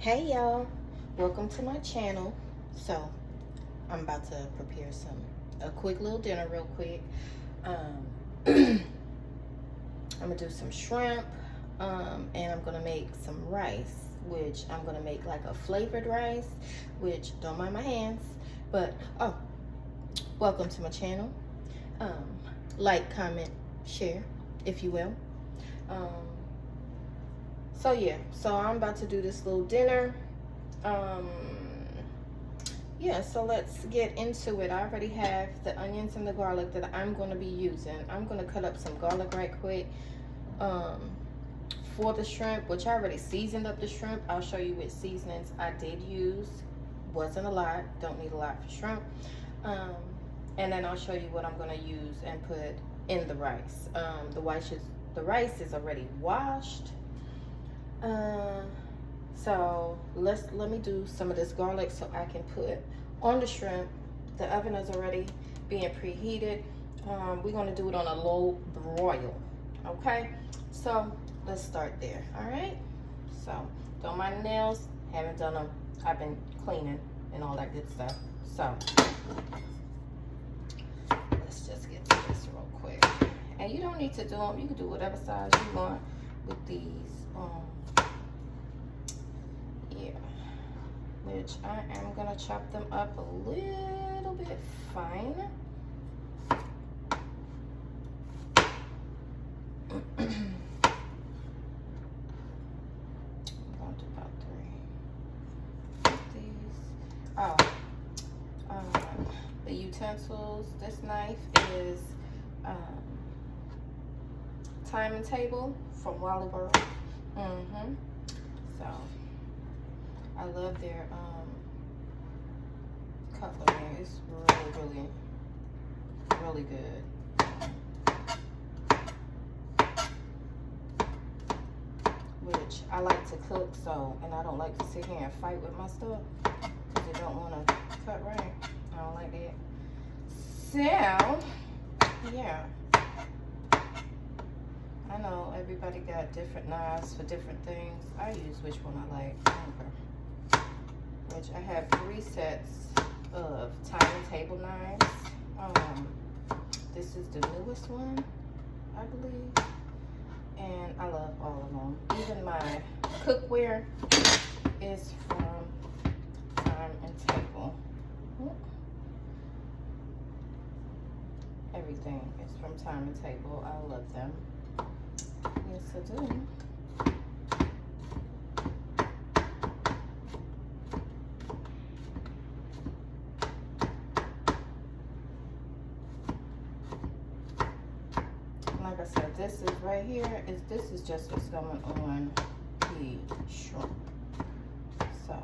Hey y'all, welcome to my channel. So I'm about to prepare a quick little dinner real quick. I'm gonna do some shrimp, and I'm gonna make some rice, which I'm gonna make like a flavored rice, which don't mind my hands, but welcome to my channel. Like, comment, share, if you will. So yeah, so I'm about to do this little dinner. Yeah, so let's get into it. I already have the onions and the garlic that I'm going to be using. I'm going to cut up some garlic right quick for the shrimp, which I already seasoned up the shrimp. I'll show you which seasonings I did use. Wasn't a lot, don't need a lot for shrimp. And then I'll show you what I'm going to use and put in the rice. The rice is already washed. So let me do some of this garlic so I can put on the shrimp. The oven is already being preheated. We're gonna do it on a low broil. Okay, so let's start there. All right, so don't mind the nails, haven't done them. I've been cleaning and all that good stuff. So let's just get to this real quick. And you don't need to do them, you can do whatever size you want with these. Which I am gonna chop them up a little bit fine. I'm going to about 3 of these. The utensils. This knife is Time and Table from Wally World. So I love their cutlery. It's really good. Which I like to cook, and I don't like to sit here and fight with my stuff because I don't want to cut right. I don't like that. So yeah, I know everybody got different knives for different things. I use which one I like. I don't care. Which I have 3 sets of Time and Table knives. This is the newest one, I believe, and I love all of them. Even my cookware is from Time and Table. Everything is from Time and Table. I love them. Yes, I do. Like I said, this is right here. This is just what's going on the shrimp. So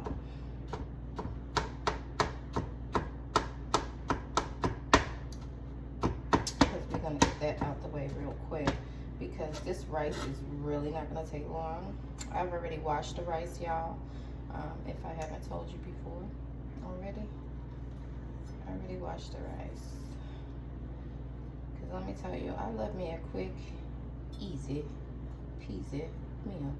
because we're gonna get that out the way real quick because this rice is really not gonna take long. I've already washed the rice, y'all. If I haven't told you before already, I already washed the rice. Let me tell you, I love me a quick, easy, peasy meal.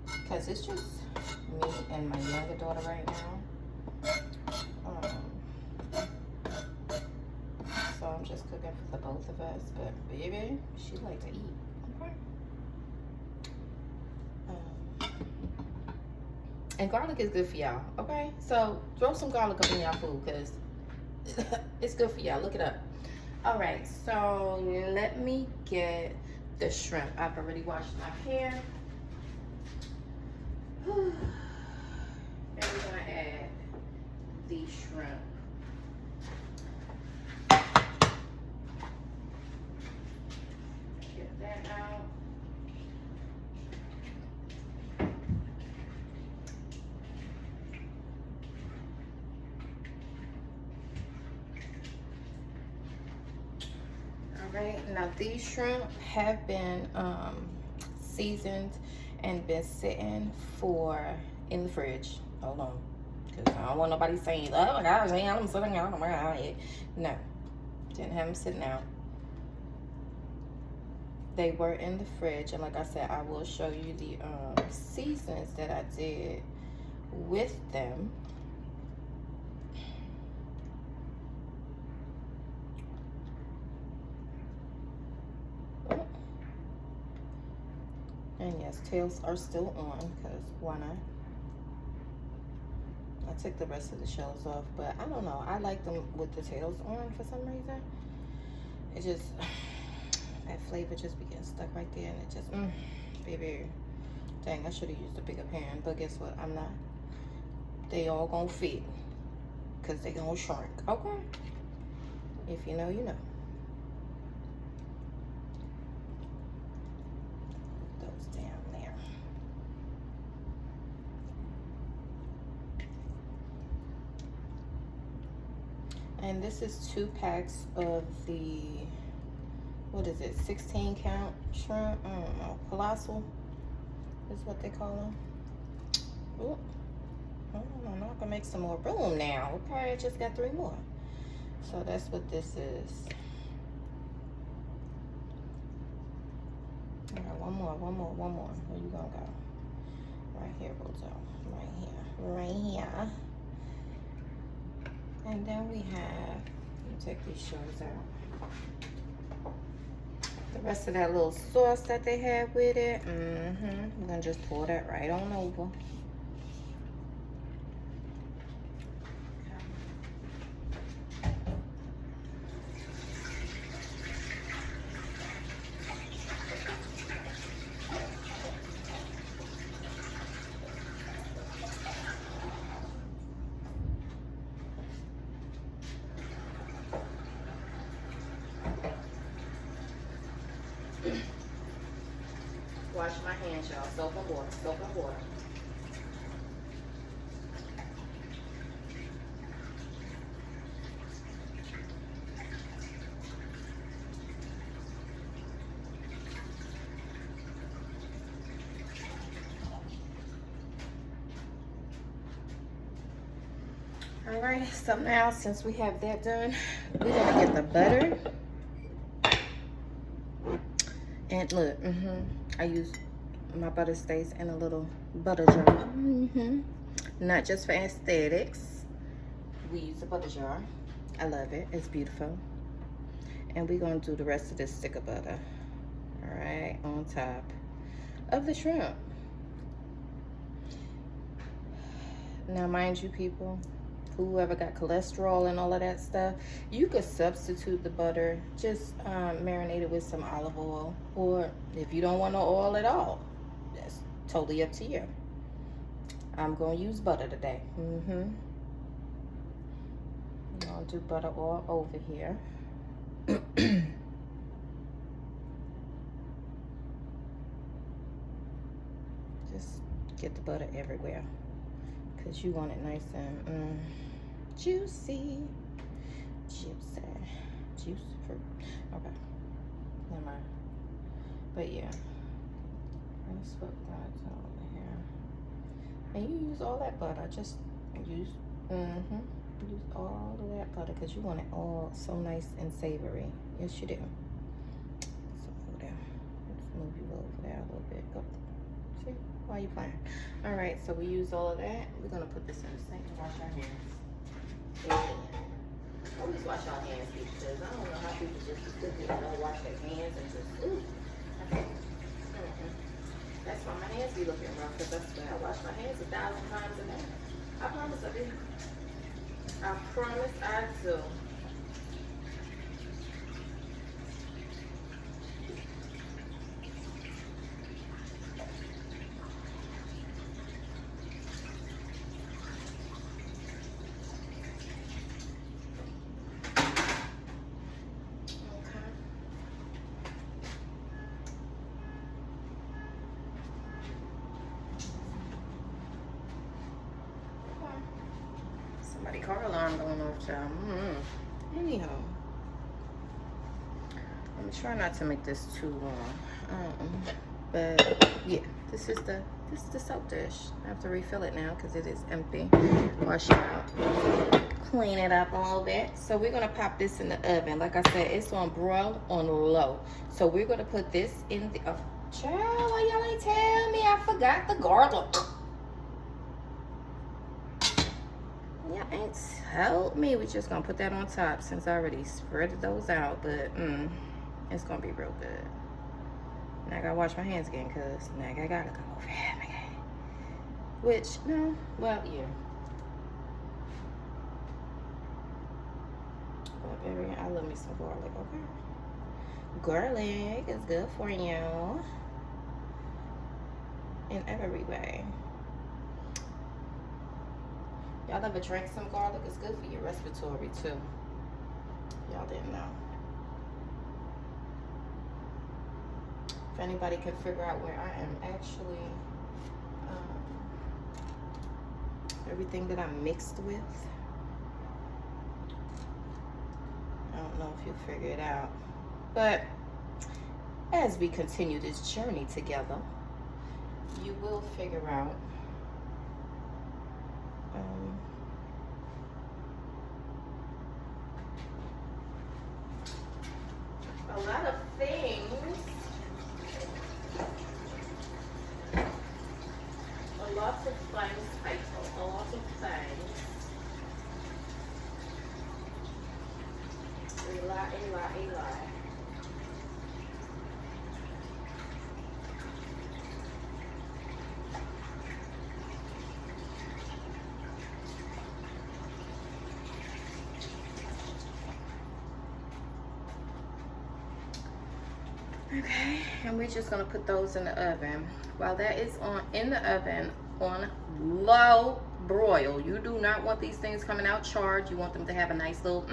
Because it's just me and my younger daughter right now. So I'm just cooking for the both of us. But baby, she like to eat. Okay. And garlic is good for y'all. Okay. So throw some garlic up in y'all food because it's good for y'all. Look it up. All right, so let me get the shrimp. I've already washed my hair. And we're gonna add the shrimp. Get that out. Right, now these shrimp have been seasoned and been sitting in the fridge. Hold on, because I don't want nobody saying, oh my gosh, I'm sitting out on my eye. No, didn't have them sitting out. they were in the fridge, and like I said, I will show you the seasons that I did with them. And yes, tails are still on, because why not? I took the rest of the shells off, but I don't know. I like them with the tails on for some reason. It just, that flavor just begins stuck right there, and it just, baby. Dang, I should have used a bigger pan, but guess what? I'm not. They all gonna fit, because they gonna shrink, okay? If you know, you know. And this is 2 packs of the, what is it, 16 count shrimp? I don't know, colossal is what they call them. Ooh. Oh, I'm not gonna make some more room now. Okay, I just got 3 more. So that's what this is. I got one more. Where you gonna go? Right here, Rozo. Right here. And then we have, let me take these shells out. The rest of that little sauce that they have with it. I'm gonna just pour that right on over. Wash my hands, y'all. Soap and water, soap and water. All right, so now since we have that done, we're gonna get the butter. And look, I use, my butter stays in a little butter jar. Not just for aesthetics. We use a butter jar. I love it. It's beautiful. And we're going to do the rest of this stick of butter. All right, on top of the shrimp. Now, mind you, people, whoever got cholesterol and all of that stuff, you could substitute the butter, just marinate it with some olive oil, or if you don't want no oil at all, that's totally up to you. I'm gonna use butter today. I'll do butter all over here. Just get the butter everywhere, because you want it nice and juicy. Juice fruit. Okay. Never mind. But yeah. That's what that's over here. And you use all that butter. Just use use all of that butter, because you want it all so nice and savory. Yes, you do. So over there. Let's move you over there a little bit. Go. See? Why are you playing? All right, so we use all of that. We're gonna put this in the sink and wash our hands. Always wash our hands, because I don't know how people just sit there and don't wash their hands and just That's why my hands be looking rough, because I swear I wash my hands 1,000 times a day. I promise I do. I promise I do. Somebody car alarm going off, child. Anyhow, I'm trying not to make this too long. But yeah, this is the This is the soap dish. I have to refill it now because it is empty. Wash it out. Clean it up a little bit. So we're gonna pop this in the oven. Like I said, it's on broil on low. So we're gonna put this in the oven. Child, why y'all ain't tell me? I forgot the garlic. Y'all ain't told me. We're just gonna put that on top since I already spread those out. But it's gonna be real good. Now I gotta wash my hands again because now I gotta come over here. Which, no, well, yeah. But baby, I love me some garlic, okay? Garlic is good for you in every way. Y'all ever drank some garlic? It's good for your respiratory too. Y'all didn't know. If anybody can figure out where I am actually, everything that I'm mixed with, I don't know if you'll figure it out. But as we continue this journey together, you will figure out a lot of things. A lot of things, people. A lot of things. A lot. Okay, and we're just gonna put those in the oven. While that is in the oven on low broil. You do not want these things coming out charred. You want them to have a nice little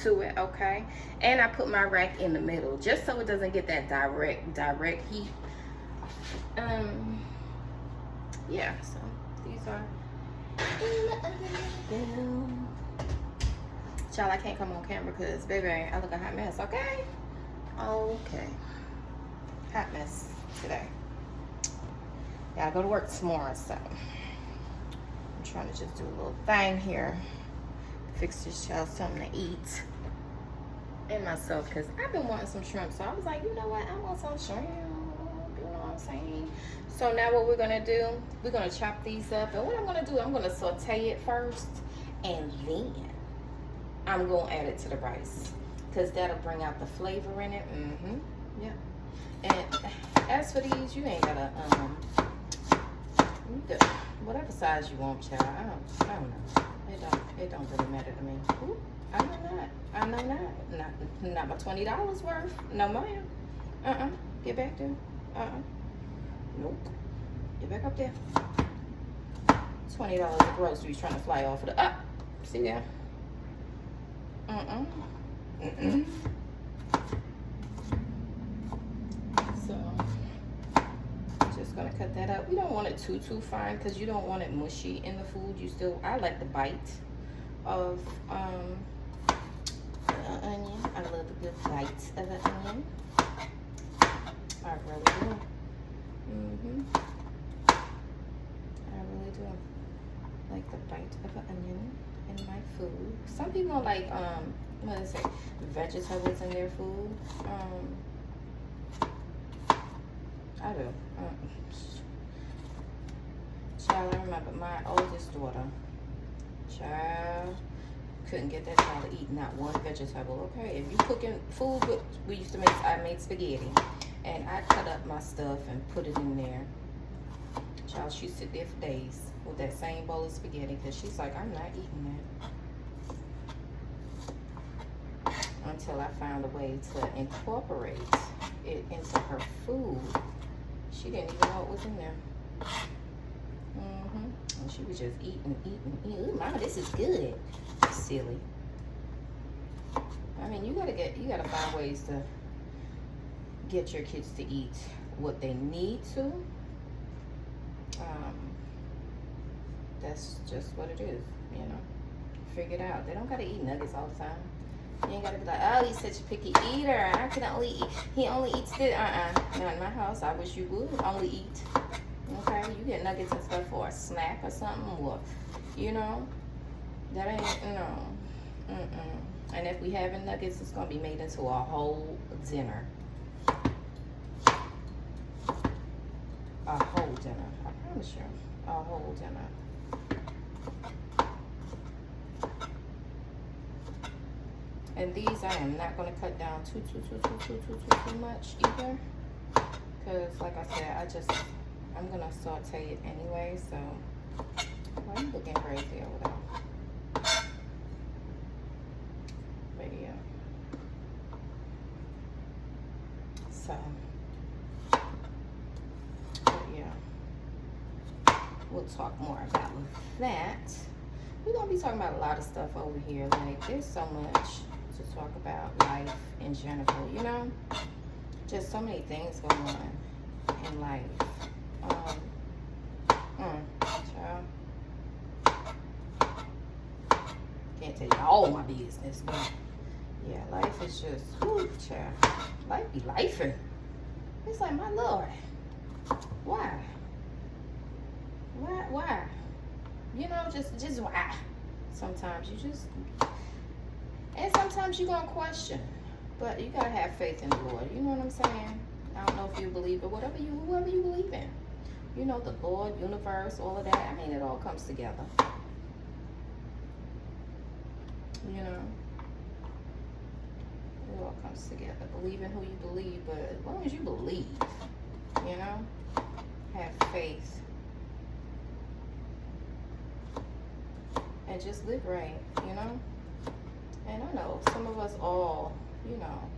to it, okay? And I put my rack in the middle just so it doesn't get that direct heat. Yeah, so these are in the oven. Child, I can't come on camera because baby, I look a hot mess, okay? Okay. Hot mess today. Gotta go to work tomorrow, so I'm trying to just do a little thing here. Fix this child something to eat. And myself, because I've been wanting some shrimp. So I was like, you know what? I want some shrimp. You know what I'm saying? So now what we're gonna do, we're gonna chop these up. And what I'm gonna do, I'm gonna saute it first. And then I'm gonna add it to the rice. Because that'll bring out the flavor in it. Yeah. And as for these, you ain't gotta whatever size you want, child. I don't know. It don't really matter to me. Ooh, I know not. Not my $20 worth. No ma'am. Get back there. Nope. Get back up there. $20 of groceries trying to fly off of the see there. So just gonna cut that up. We don't want it too fine because you don't want it mushy in the food. I like the bite of the onion. I love the good bite of the onion. I really do. I really do like the bite of an onion in my food. Some people don't like what is it, vegetables in their food. I do. Child, I remember my oldest daughter, child, couldn't get that child to eat not one vegetable. Okay, if you cooking food, I made spaghetti, and I cut up my stuff and put it in there. Child, she sit there for days with that same bowl of spaghetti because she's like, I'm not eating that. Until I found a way to incorporate it into her food. She didn't even know it was in there. And she was just eating. Ooh, mama, this is good. Silly. I mean, you gotta find ways to get your kids to eat what they need to. That's just what it is, you know. Figure it out. They don't gotta eat nuggets all the time. You ain't gotta be like, oh, he's such a picky eater. He only eats this. Not in my house. I wish you would only eat. okay? You get nuggets and stuff for a snack or something, or, you know, that ain't, you know, And if we having nuggets, it's gonna be made into a whole dinner. A whole dinner, I promise you, a whole dinner. And these I am not gonna cut down too much either, because like I said, I'm gonna saute it anyway. So why are you looking crazy over there? But yeah, so but yeah, we'll talk more about that. We're gonna be talking about a lot of stuff over here. Like, there's so much to talk about, life in general, you know, just so many things going on in life. Child, can't tell you all my business, but yeah, life is just, whew, child, life be lifing. It's like, my Lord, why? You know, just why? Sometimes you just, and sometimes you're gonna question, but you gotta have faith in the Lord. You know what I'm saying? I don't know if you believe it, whoever you believe in. You know, the Lord, universe, all of that. I mean, it all comes together. You know, it all comes together. Believe in who you believe, but as long as you believe, you know, have faith. And just live right, you know? And I know some of us all, you know,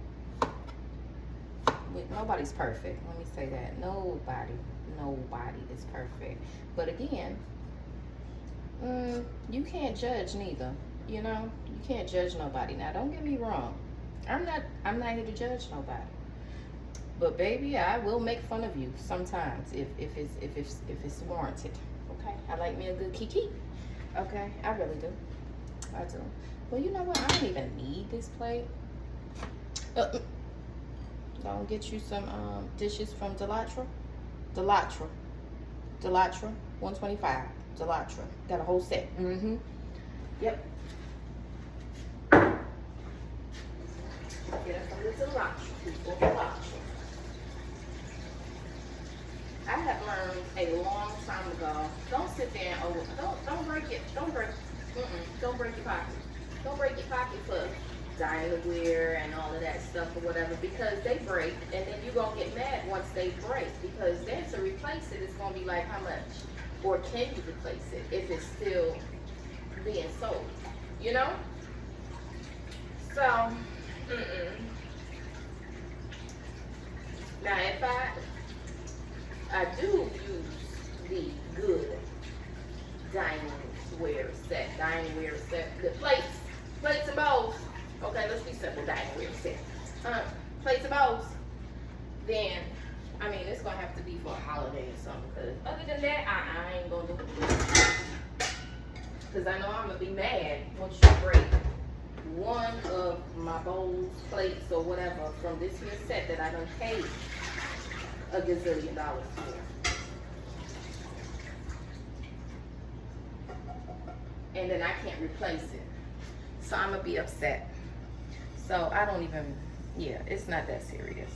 nobody's perfect. Let me say that. Nobody is perfect. But again, you can't judge neither, you know? You can't judge nobody. Now, don't get me wrong. I'm not here to judge nobody. But baby, I will make fun of you sometimes if it's warranted. Okay? I like me a good kiki. Okay, I really do. I do. Well, you know what? I don't even need this plate. Don't get you some dishes from Delatra. Delatra, 125. Delatra. Got a whole set. Yep. Get it from the Delatra people. Delatra. I have learned a long time ago. Don't sit there and don't break it. Don't break your pocket. Don't break your pocket for Dinaware and all of that stuff or whatever, because they break, and then you're gonna get mad once they break, because then to replace it is gonna be like, how much? Or can you replace it if it's still being sold? You know? So now if I do use the good Dinaware set, the plates and bowls. Okay, let's be simple. Dinaware set, plates and bowls. Then, I mean, it's gonna have to be for a holiday or something. Because other than that, I ain't gonna do it. Because I know I'm gonna be mad once you break one of my bowls, plates, or whatever from this here set that I done paid a gazillion dollars for. And then I can't replace it. So I'm gonna be upset. So I don't even, yeah, it's not that serious.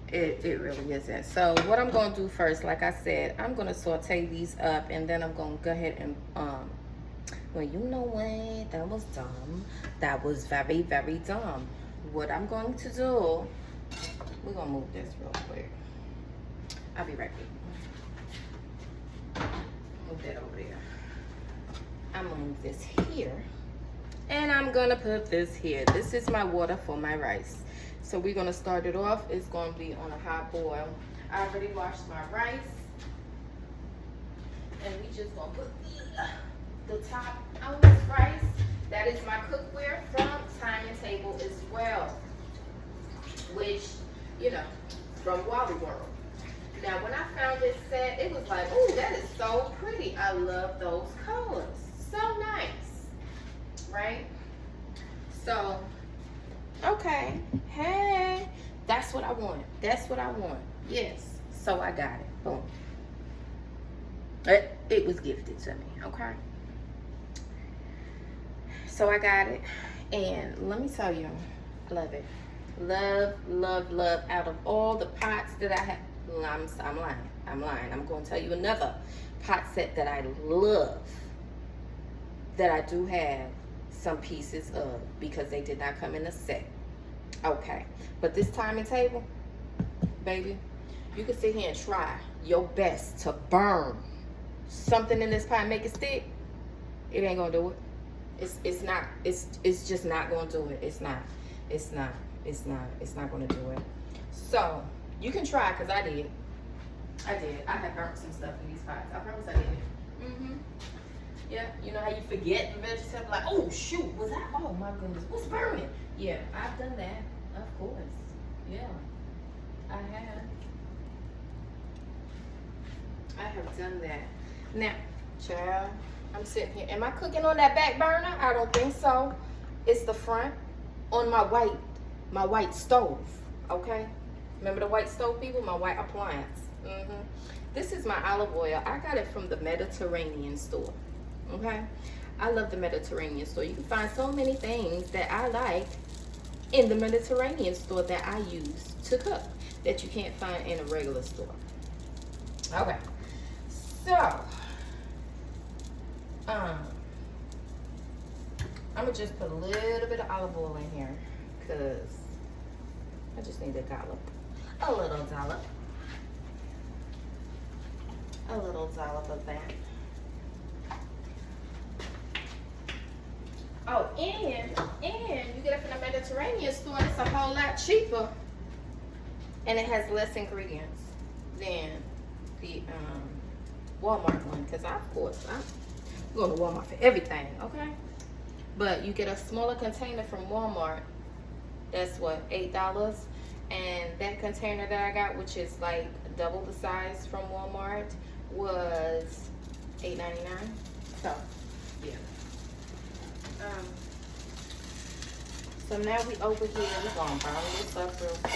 It really isn't. So what I'm gonna do first, like I said, I'm gonna saute these up, and then I'm gonna go ahead and well, you know what? That was dumb. That was very, very dumb. What I'm going to do, we're gonna move this real quick. I'll be right back. Move that over there. I'm gonna move this here, and I'm gonna put this here. This is my water for my rice. So we're gonna start it off. It's gonna be on a hot boil. I already washed my rice, and we just gonna put the top on this rice. That is my cookware from Time and Table as well, which, you know, from Wally World. Now, when I found this set, it was like, oh, that is so pretty. I love those colors. So nice, right? So, okay. Hey, that's what I want. That's what I want. Yes. So I got it. Boom. It was gifted to me, okay? So I got it. And let me tell you, love it. Love, love, love. Out of all the pots that I have, I'm lying. I'm going to tell you another pot set that I love, that I do have some pieces of, because they did not come in a set. Okay. But this timing table, baby, you can sit here and try your best to burn something in this pot and make it stick. It ain't gonna do it. It's just not gonna do it. It's not gonna do it. So you can try, because I did. I had burnt some stuff in these pots. I promise I did. Yeah, you know how you forget the vegetable, like, oh shoot, was that, oh my goodness, what's burning? Yeah, I've done that, of course. Yeah, I have done that. Now, child, I'm sitting here. Am I cooking on that back burner? I don't think so. It's the front on my white stove. Okay, remember the white stove, people? My white appliance. This is my olive oil. I got it from the Mediterranean store. Okay, I love the Mediterranean store. You can find so many things that I like in the Mediterranean store that I use to cook that you can't find in a regular store. Okay, so I'm gonna just put a little bit of olive oil in here, because I just need a dollop, a little dollop of that. Oh, and you get it from the Mediterranean store, and it's a whole lot cheaper, and it has less ingredients than the Walmart one. Because of course I'm going to Walmart for everything, okay? But you get a smaller container from Walmart. That's what, $8, and that container that I got, which is like double the size from Walmart, was $8.99. So yeah. So now we over here, we're gonna burn this up real quick.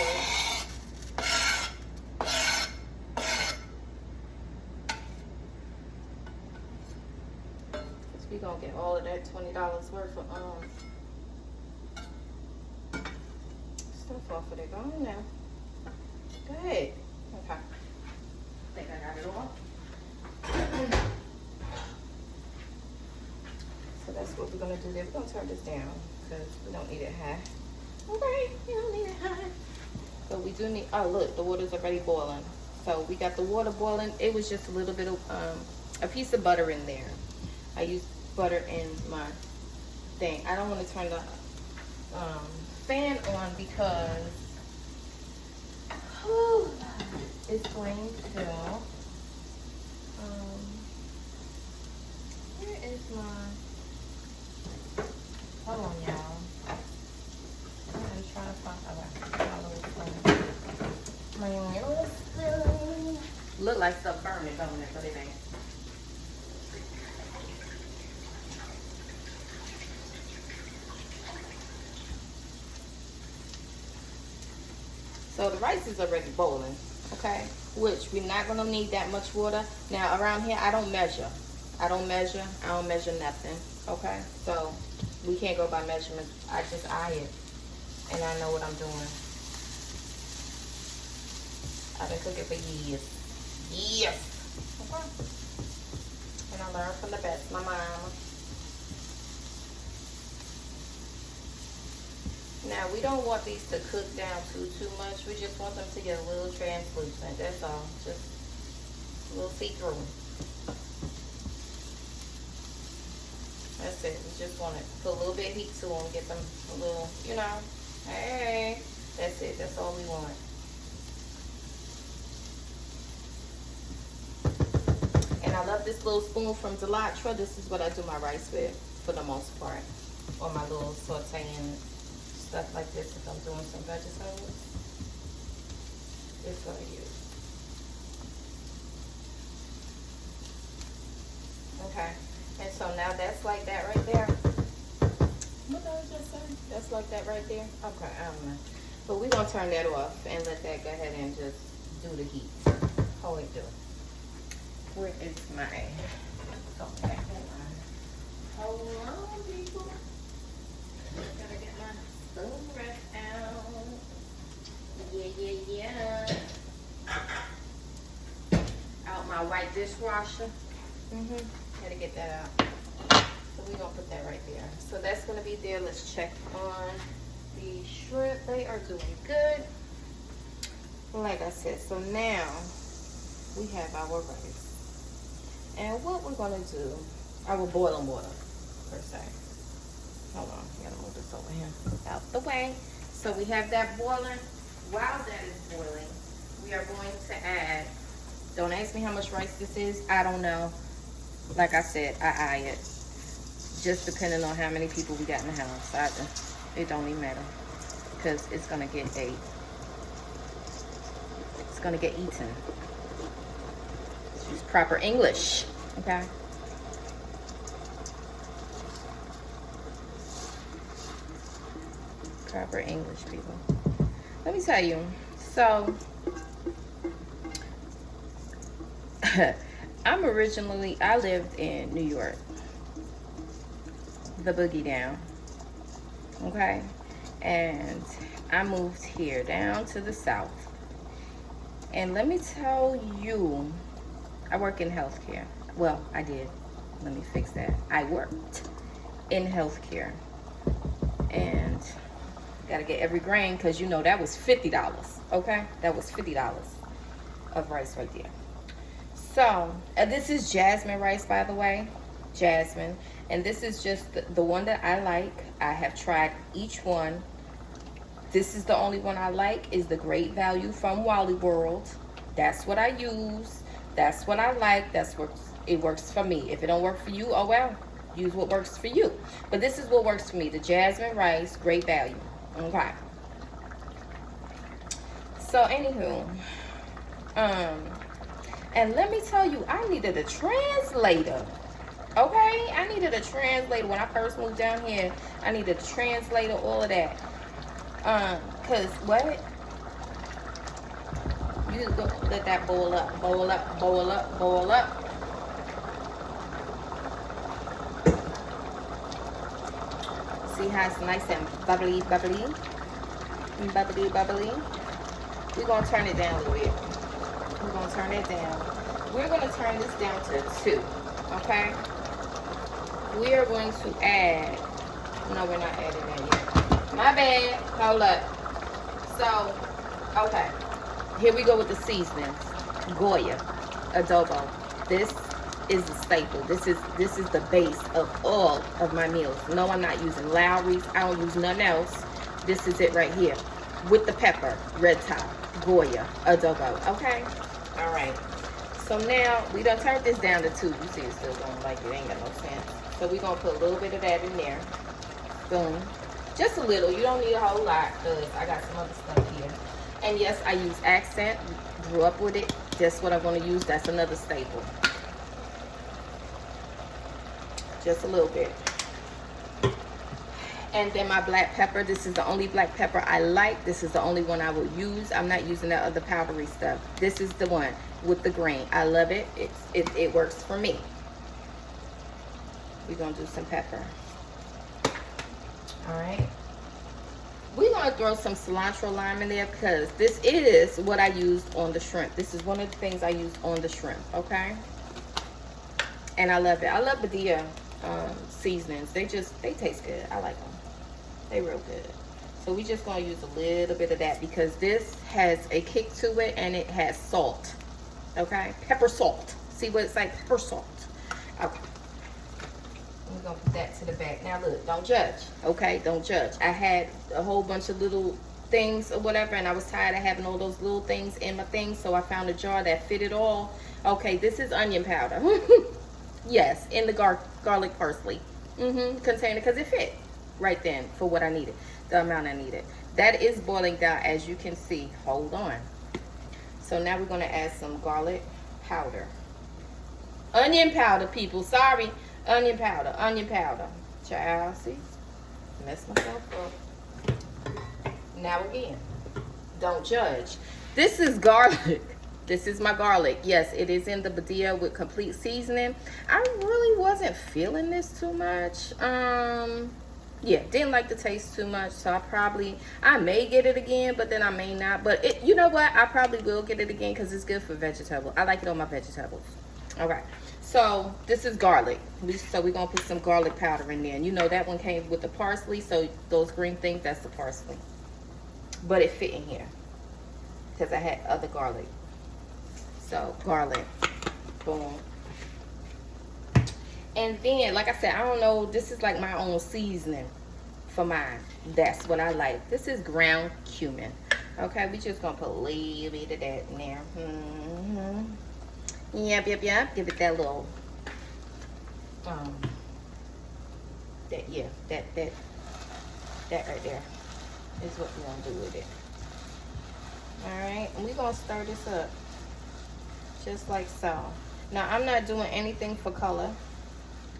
Cause we gonna get all of that $20 worth of stuff off of it. Go on now. Go ahead. Okay. I think I got it all. So that's what we're gonna do there. We're gonna turn this down because we don't need it high. Okay, you don't need it high. But we do need, oh look, the water's already boiling. So we got the water boiling. It was just a little bit of, a piece of butter in there. I used butter in my thing. I don't want to turn the fan on because it's going to, where is my, hold on, y'all. I'm trying to find, my little spoon. Look like stuff burning, don't it? But it ain't. So the rice is already boiling, okay? Which we're not gonna need that much water. Now around here, I don't measure. I don't measure nothing, okay? So we can't go by measurements. I just eye it, and I know what I'm doing. I've been cooking for years. Yes. Okay. And I learned from the best, my mama. Now we don't want these to cook down too much. We just want them to get a little translucent. That's all. Just a little see-through. That's it. We just want to put a little bit of heat to them, get them a little, you know. Hey, that's it. That's all we want. And I love this little spoon from Delattra. This is what I do my rice with for the most part. Or my little sauteing stuff like this if I'm doing some vegetables. This is what I use. Okay. And so now that's like that right there. What did I just say? That's like that right there? Okay, I don't know. But we're going to turn that off and let that go ahead and just do the heat. how it do. Where is my, go back in line. Hold on, people. Gotta get my spoon brush out. Yeah. Out my white dishwasher. Gotta get that out. So we're gonna put that right there. So that's gonna be there. Let's check on the shrimp. They are doing good. Like I said, so now we have our rice. And what we're gonna do, our boiling water, per se. Hold on, I gotta move this over here. Out the way. So we have that boiling. While that is boiling, we are going to add, don't ask me how much rice this is, I don't know. Like I said, I eye it. Just depending on how many people we got in the house. It don't even matter. Because it's gonna get ate. It's gonna get eaten. Use proper English, okay? Proper English, people. Let me tell you. So, I lived in New York. The boogie down, okay? And I moved here down to the South. And let me tell you, I work in healthcare. Well, I did. Let me fix that. I worked in healthcare. And gotta get every grain because you know that was $50, okay? That was $50 of rice right there. So, this is jasmine rice, by the way. Jasmine. And this is just the one that I like. I have tried each one. This is the only one I like, is the Great Value from Wally World. That's what I use. That's what I like. That's what it works for me. If it don't work for you, oh well. Use what works for you. But this is what works for me. The jasmine rice, Great Value. Okay. So anywho, and let me tell you, I needed a translator. Okay, I needed a translator when I first moved down here. I needed a translator, all of that. Cause what? You just go let that boil up, boil up, boil up, boil up. See how it's nice and bubbly, bubbly, bubbly, bubbly. We're gonna turn it down a little bit. We're gonna turn it down. We're gonna turn this down to 2. Okay. We are going to add. No, we're not adding that yet. My bad. Hold up. So, okay. Here we go with the seasonings. Goya, adobo. This is the staple. This is the base of all of my meals. No, I'm not using Lowry's. I don't use nothing else. This is it right here. With the pepper, red top, Goya, adobo. Okay? All right. So now, we done turned this down to 2. You see it's still going like it ain't got no sense. So we're going to put a little bit of that in there. Boom. Just a little. You don't need a whole lot because I got some other stuff here. And yes, I use accent. Grew up with it. That's what I'm going to use. That's another staple. Just a little bit. And then my black pepper. This is the only black pepper I like. This is the only one I will use. I'm not using that other powdery stuff. This is the one with the green. I love it. It works for me. We're going to do some pepper. All right. We're going to throw some cilantro lime in there because this is what I used on the shrimp. This is one of the things I used on the shrimp, okay? And I love it. I love Badia seasonings. They taste good. I like them. They real good. So we just going to use a little bit of that because this has a kick to it and it has salt, okay? Pepper salt. See what it's like? Pepper salt. Okay. We're going to put that to the back. Now, look, don't judge, okay? Don't judge. I had a whole bunch of little things or whatever, and I was tired of having all those little things in my things, so I found a jar that fit it all. Okay, this is onion powder. Yes, in the garlic parsley container because it fit right then for what I needed, the amount I needed. That is boiling down, as you can see. Hold on. So now we're going to add some garlic powder. Onion powder, people. Sorry. Onion powder. Onion powder. Child, see? Mess myself up. Now again, don't judge. This is garlic. This is my garlic. Yes, it is in the Badia with complete seasoning. I really wasn't feeling this too much. Yeah, didn't like the taste too much, so I may get it again, but then I may not. But you know what? I probably will get it again because it's good for vegetable. I like it on my vegetables. Okay, so this is garlic. So we're gonna put some garlic powder in there. And you know that one came with the parsley, so those green things, that's the parsley. But it fit in here because I had other garlic. So garlic, boom. And then, like I said, I don't know, this is like my own seasoning for mine. That's what I like. This is ground cumin. Okay, we just gonna put a little bit of that in there. Yep. Give it that little, that right there is what we're gonna do with it. All right, and we're gonna stir this up just like so. Now, I'm not doing anything for color.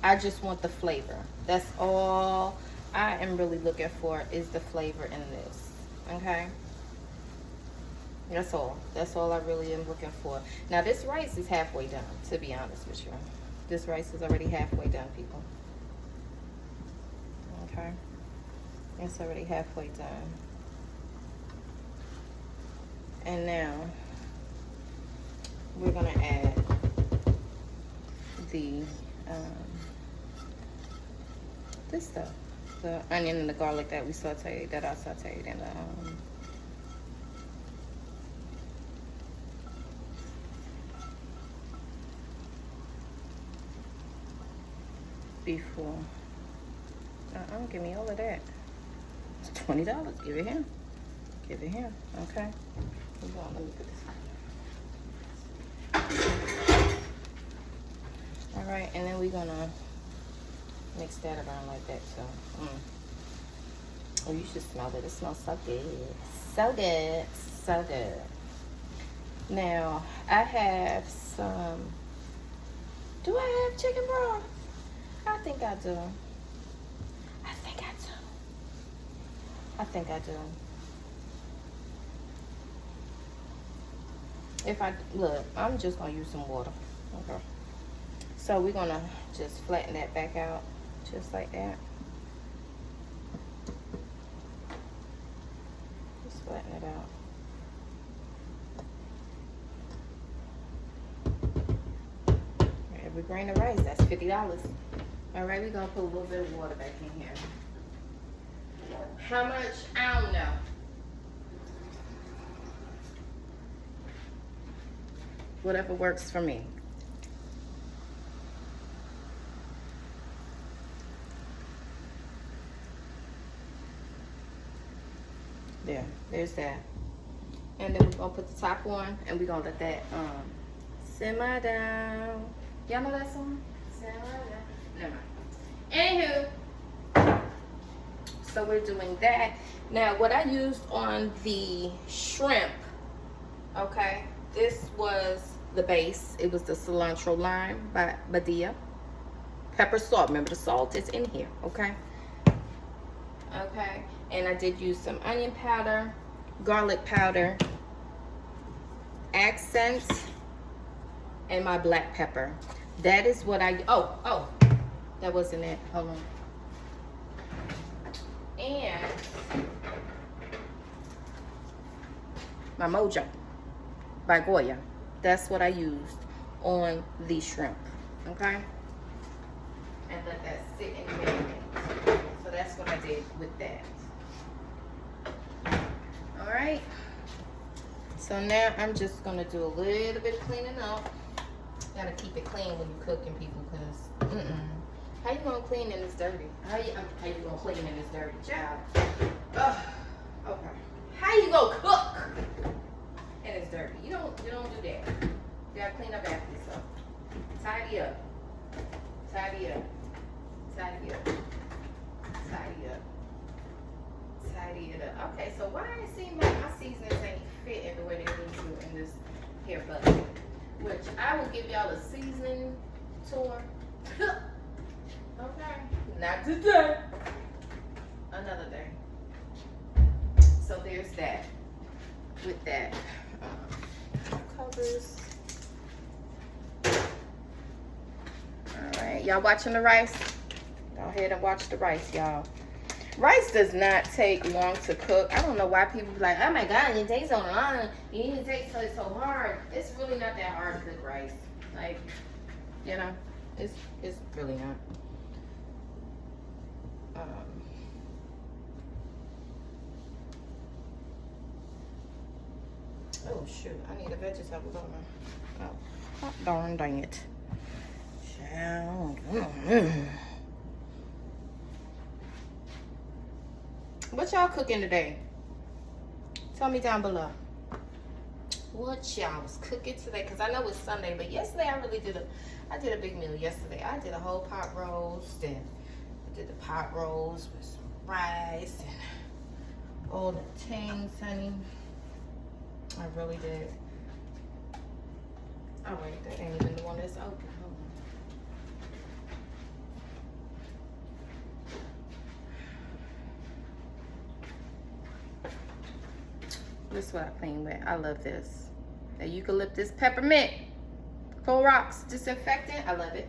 I just want the flavor. That's all I am really looking for, is the flavor in this. Okay? That's all. That's all I really am looking for. Now, this rice is halfway done, to be honest with you. This rice is already halfway done, people. Okay? It's already halfway done. And now, we're going to add the this stuff, the onion and the garlic that I sauteed in the before. Give me all of that. It's $20. Give it here. Give it here. Okay. Hold on, let me put this. All right, and then we're gonna mix that around like that. So, oh, you should smell it. It smells so good, so good, so good. Now I have some. Do I have chicken broth? I think I do. I think I do. If I look, I'm just gonna use some water. Okay. So we're gonna just flatten that back out, just like that. Just flatten it out. Every grain of rice, that's $50. All right, we're gonna put a little bit of water back in here. How much? I don't know. Whatever works for me. There's that. And then we're gonna put the top on, and we're gonna let that simmer down. Y'all know that song? Simmer down. Never mind. Anywho, so we're doing that. Now, what I used on the shrimp, okay, this was the base. It was the cilantro lime by Badia. Pepper, salt. Remember, the salt is in here, okay? Okay, and I did use some onion powder, garlic powder, accents, and my black pepper. That is what I, oh, that wasn't it. Hold on. And my Mojo by Goya. That's what I used on the shrimp, okay? And let that sit in the marinade. So that's what I did with that. All right. So now I'm just gonna do a little bit of cleaning up. Gotta keep it clean when you're cooking, people, because how you gonna clean and it's dirty? How you gonna clean and it's dirty, child? Okay. How you gonna cook and it's dirty? You don't do that. You gotta clean up after yourself. Tidy up. Tidy up. Tidy up. Tidy up. Tidy it up. Okay, so why it seems like my seasonings ain't fitting the way they need to in this here bucket? Which I will give y'all a seasoning tour. Okay, not today. Another day. So there's that. With that, covered. juice. All right, y'all watching the rice? Go ahead and watch the rice, y'all. Rice does not take long to cook. I don't know why people be like, oh my God, it takes so long. You need to take so hard. It's really not that hard to cook rice. Like, you know, it's really not. Oh shoot, I need a vegetable, don't I? Oh, hot darn dang it. What y'all cooking today? Tell me down below. What y'all was cooking today? Because I know it's Sunday, but yesterday I did a big meal yesterday. I did a whole pot roast, and I did the pot roast with some rice and all the things, honey. I really did. Oh wait, that ain't even the one that's open. Hold on. This is what I clean with. I love this. The eucalyptus peppermint Clorox disinfectant. I love it.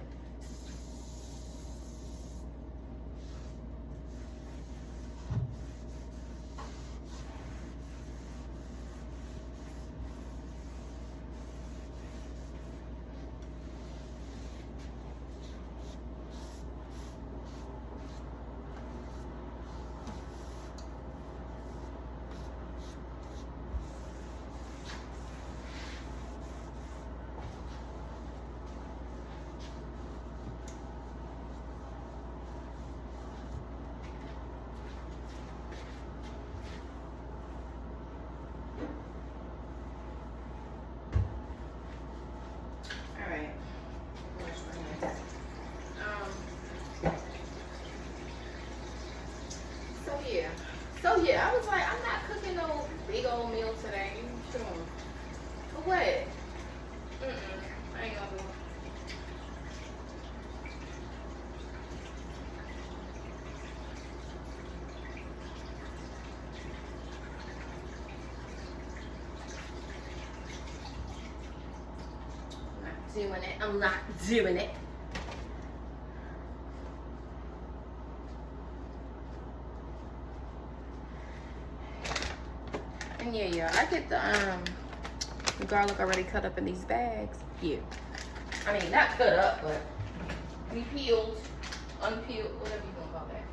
So yeah, I was like, I'm not cooking no big old meal today. Come on. For what? I ain't gonna do it. I'm not doing it. And yeah, I get the garlic already cut up in these bags. Yeah. I mean, not cut up, but we peeled, unpeeled, whatever you gonna call that.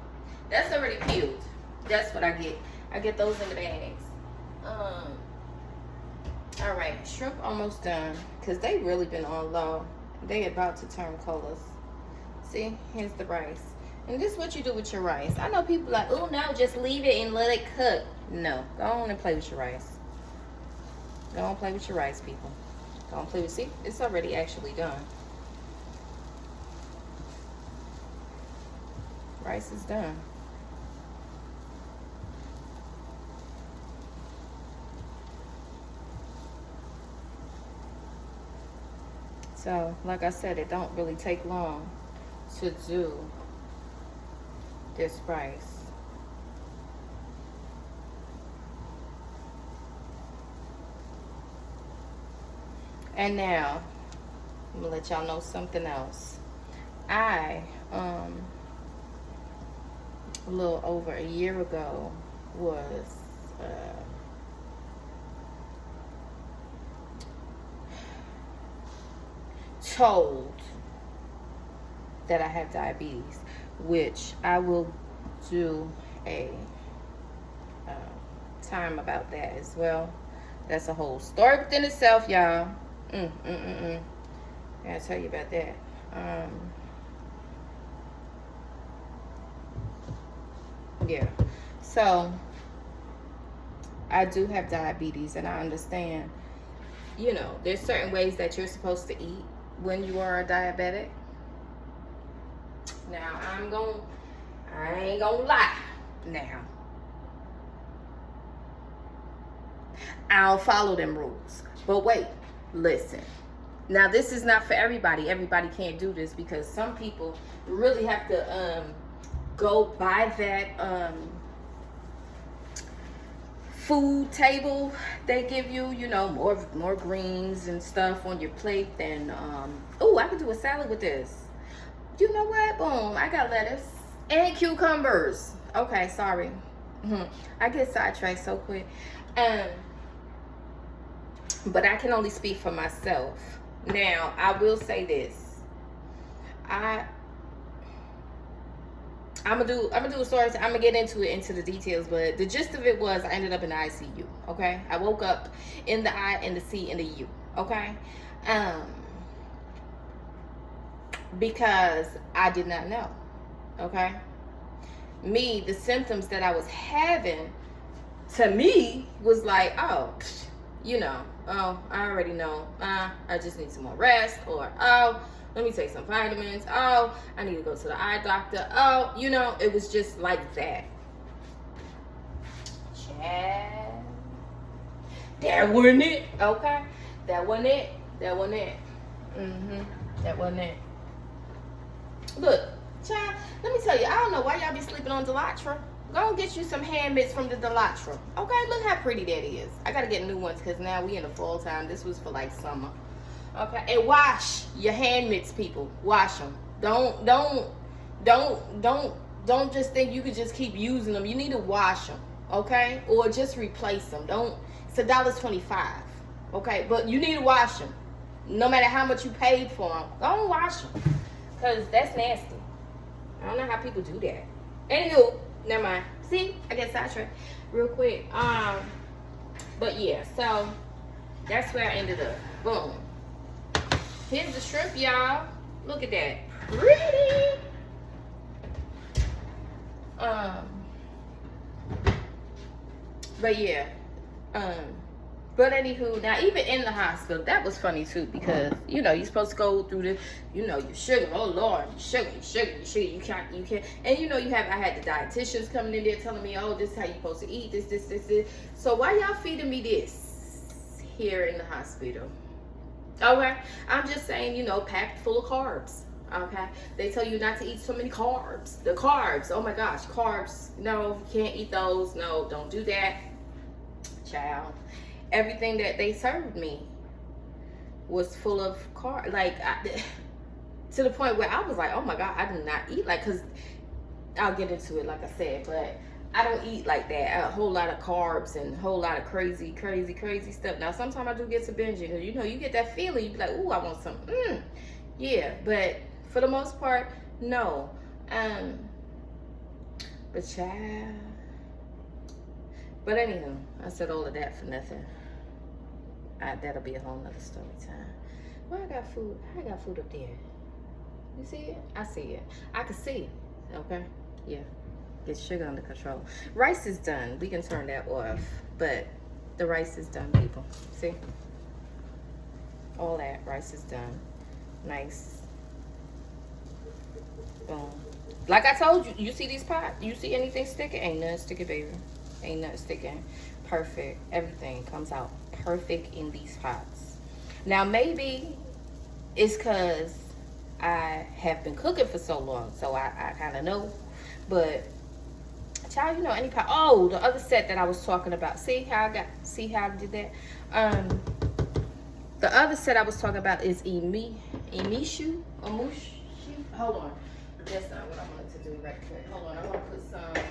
That's already peeled. That's what I get. I get those in the bags. All right, shrimp almost done, because they really been on low. They about to turn colors. See, here's the rice. And this is what you do with your rice. I know people like, oh no, just leave it and let it cook. No, go on and play with your rice. Go on and play with your rice, people. Go on and play with, see, it's already actually done. Rice is done. So, like I said, it don't really take long to do this rice. And now, I'm gonna let y'all know something else. I, a little over a year ago, was told that I have diabetes, which I will do a time about that as well. That's a whole story within itself, y'all. I gotta tell you about that. Yeah, so I do have diabetes, and I understand, you know, there's certain ways that you're supposed to eat when you are a diabetic. Now, I ain't gonna lie now. I'll follow them rules. But wait, listen. Now, this is not for everybody. Everybody can't do this, because some people really have to go by that food table they give you, you know, more greens and stuff on your plate than oh, I could do a salad with this. You know what? Boom, I got lettuce and cucumbers. Okay, sorry. I get sidetracked so quick. But I can only speak for myself. Now, I will say this. I'm gonna do a story. I'm gonna get into the details, but the gist of it was I ended up in the ICU. Okay, I woke up in the I, in the C, in the U. Okay, because I did not know. Okay, the symptoms that I was having, to me, was like, oh, you know, oh, I already know. I just need some more rest, or oh, let me take some vitamins. Oh, I need to go to the eye doctor. Oh, you know, it was just like that. Chad. That wasn't it. Okay. That wasn't it. That wasn't it. That wasn't it. Look, child, let me tell you, I don't know why y'all be sleeping on Delatra. Go and get you some hand mitts from the Delatra. Okay, look how pretty that is. I gotta get new ones because now we in the fall time. This was for like summer. Okay, and wash your hand mitts, people. Wash them. Don't just think you could just keep using them. You need to wash them, okay? Or just replace them. It's $1.25, okay? But you need to wash them. No matter how much you paid for them, go and wash them, cause that's nasty. I don't know how people do that. Anywho, never mind. See, I get sidetracked real quick. But yeah, so that's where I ended up. Boom. Here's the shrimp, y'all. Look at that. Pretty. But yeah. But anywho, now even in the hospital, that was funny too, because you know, you're supposed to go through the, you know, your sugar, oh Lord, your sugar, you can't, and you know, I had the dietitians coming in there telling me, oh, this is how you're supposed to eat, this. So why y'all feeding me this here in the hospital? Okay, I'm just saying, you know, packed full of carbs. Okay, they tell you not to eat so many carbs. The carbs, oh my gosh, carbs. No, you can't eat those. No, don't do that, child. Everything that they served me was full of carbs. Like, to the point where I was like, oh my God, I do not eat like, cause I'll get into it, like I said, but I don't eat like that. A whole lot of carbs and a whole lot of crazy stuff. Now, sometimes I do get to binging, because you know, you get that feeling. You be like, ooh, I want some. Yeah, but for the most part, no. But child. But anywho, I said all of that for nothing. That'll be a whole nother story time. Well, I got food. I got food up there. You see it? I see it. I can see it. Okay? Yeah. Get sugar under control. Rice is done. We can turn that off. But the rice is done, people. See? All that. Rice is done. Nice. Boom. Like I told you, you see these pots? You see anything sticking? Ain't nothing sticking, baby. Ain't nothing sticking. Perfect. Everything comes out perfect in these pots. Now, maybe it's because I have been cooking for so long, so I kind of know. But child, you know, any pot. Oh, the other set that I was talking about. See how I did that? The other set I was talking about is Emishu. Hold on. That's not what I wanted to do right quick. Hold on. I'm gonna put some.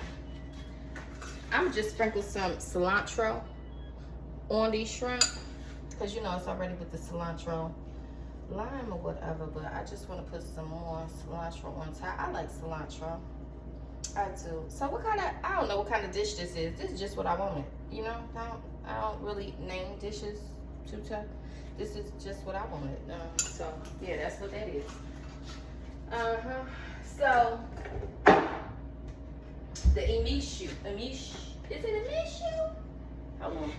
I'm just sprinkle some cilantro on these shrimp, because you know it's already with the cilantro, lime or whatever, but I just want to put some more cilantro on top. I like cilantro. I do. So what kind of, I don't know what kind of dish this is. This is just what I wanted. You know, I don't really name dishes too tough. This is just what I wanted. So yeah, that's what that is. So the Emishu. Is it Emishu? Hold on.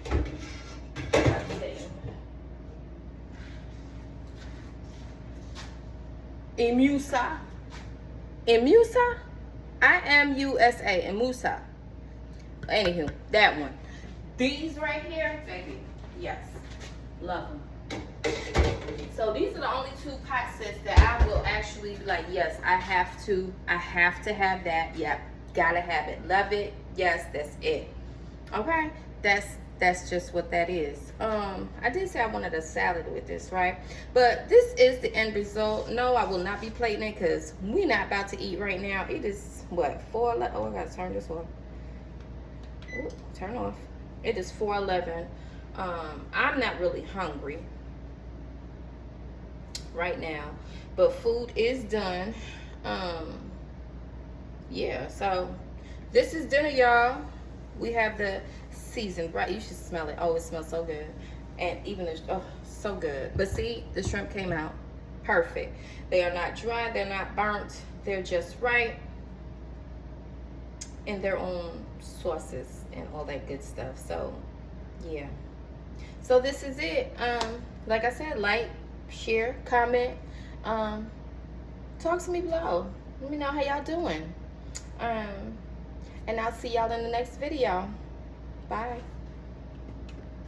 Emusa. I-M-U-S-A. Emusa. Anywho, that one. These right here, baby. Yes. Love them. So these are the only two pot sets that I will actually be like, yes, I have to have that. Yep. Gotta have it. Love it. Yes, that's it. Okay. that's just what that is. I did say I wanted a salad with this, right? But this is the end result. No, I will not be plating it because we're not about to eat right now. It is what, 4:11? Oh, I gotta turn this off. Ooh, turn off. It is 4:11. I'm not really hungry right now, but food is done. Yeah, so this is dinner, y'all. We have the seasoned, right? You should smell it. Oh, it smells so good. And even the, oh, so good. But see, the shrimp came out perfect. They are not dry, they're not burnt, they're just right in their own sauces and all that good stuff. So yeah, so this is it. Like I said, like, share, comment, talk to me below. Let me know how y'all doing. And I'll see y'all in the next video. Bye.